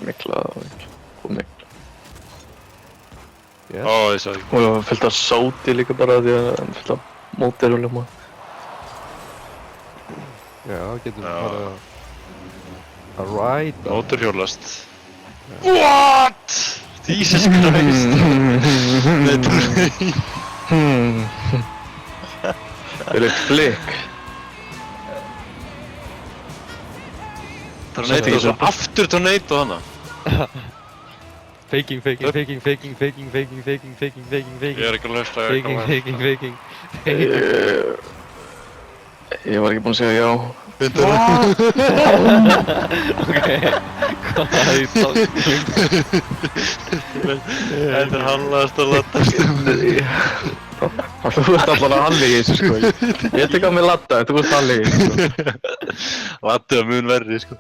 Mikla. Yes. Ó, ég sá ekki. Og fyllt af sáti líka bara því að fyllt af mótorhjólum og... Já, getum bara að ride. Mótorhjólast. What? Jesus Christ. Vilja flick. Tornado og svo aftur tornado hana. Faking. Ég er ekki að hlusta. Faking. Ég var ekki búinn að segja já. Hvað í Þetta er hannlaðast að laddast. Þú ert allan að halli í þessu sko. Ég tek á mig ladda en þú ert halli í þessu sko. Laddið var mun verri sko.